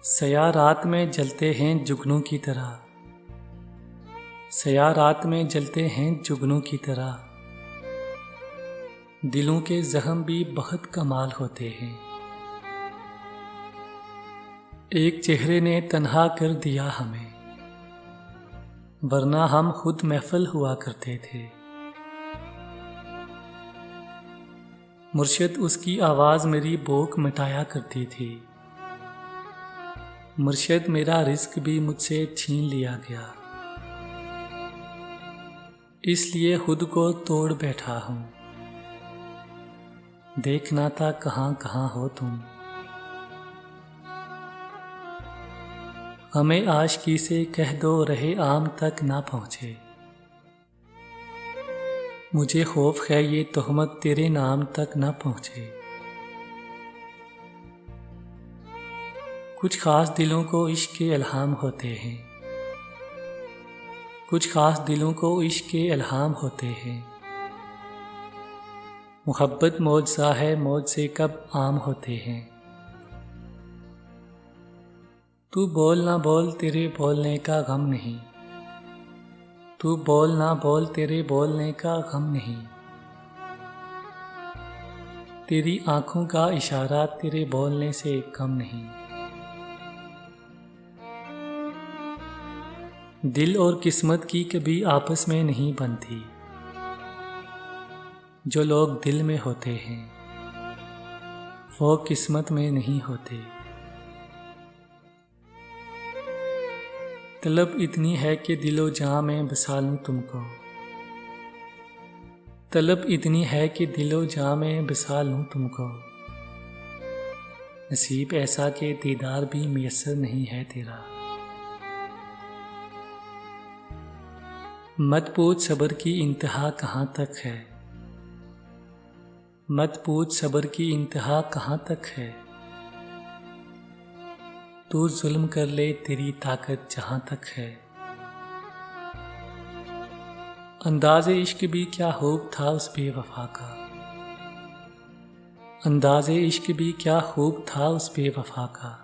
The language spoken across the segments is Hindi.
सया रात में जलते हैं जुगनू की तरह, सया रात में जलते हैं जुगनू की तरह। दिलों के जख्म भी बहुत कमाल होते हैं। एक चेहरे ने तन्हा कर दिया हमें, वरना हम खुद महफिल हुआ करते थे। मुर्शिद उसकी आवाज़ मेरी भूख मिटाया करती थी। मुर्शिद मेरा रिस्क भी मुझसे छीन लिया गया, इसलिए खुद को तोड़ बैठा हूँ। देखना था कहाँ कहाँ हो तुम। हमें आशिकी से कह दो रहे आम तक ना पहुँचे। मुझे खौफ है ये तोहमत तेरे नाम तक ना पहुँचे। कुछ ख़ास दिलों को इश्क के इल्हाम होते हैं, कुछ ख़ास दिलों को इश्क के इल्हाम होते हैं। मोहब्बत मौजज़ा है, मौज से कब आम होते हैं। तू बोल ना बोल तेरे बोलने का गम नहीं, तू बोल ना बोल तेरे बोलने का गम नहीं। तेरी आँखों का इशारा तेरे बोलने से कम नहीं। दिल और किस्मत की कभी आपस में नहीं बनती। जो लोग दिल में होते हैं वो किस्मत में नहीं होते। तलब इतनी है कि दिलो जां में बसा लूं तुमको, तलब इतनी है कि दिलो जां में बसा लूं तुमको। नसीब ऐसा कि दीदार भी मुयस्सर नहीं है तेरा। मत पूछ सब्र की इंतहा कहाँ तक है, मत पूछ सब्र की इंतहा कहाँ तक है। तू जुल्म कर ले तेरी ताकत जहाँ तक है। अंदाज़े इश्क भी क्या खूब था उस बेवफा का, अंदाज़े इश्क भी क्या खूब था उस बेवफा का।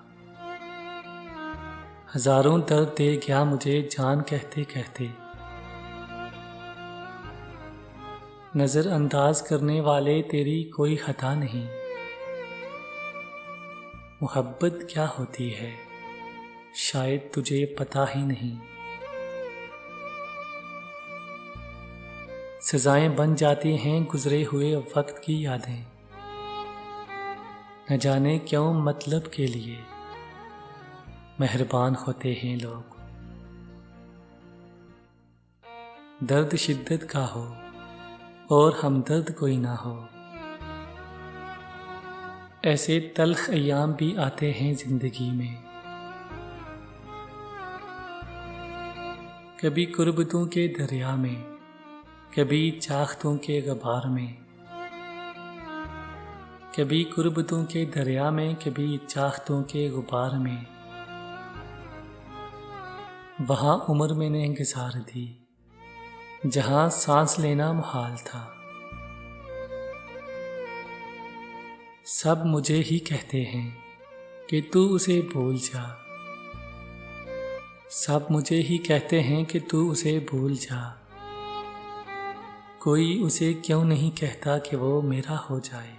हजारों दर्द दे गया मुझे जान कहते कहते। नज़रअंदाज करने वाले तेरी कोई खता नहीं। मोहब्बत क्या होती है शायद तुझे पता ही नहीं। सजाएं बन जाती हैं गुजरे हुए वक्त की यादें, न जाने क्यों मतलब के लिए मेहरबान होते हैं लोग। दर्द शिद्दत का हो और हमदर्द कोई ना हो, ऐसे तल्ख अय्याम भी आते हैं जिंदगी में। कभी कुर्बतों के दरिया में, कभी चाख्तों के गबार में, कभी कुर्बतों के दरिया में, कभी चाख्तों के गुबार में। वहाँ उम्र मैंने गुजार दी जहाँ सांस लेना मुहाल था। सब मुझे ही कहते हैं कि तू उसे भूल जा, सब मुझे ही कहते हैं कि तू उसे भूल जा। कोई उसे क्यों नहीं कहता कि वो मेरा हो जाए।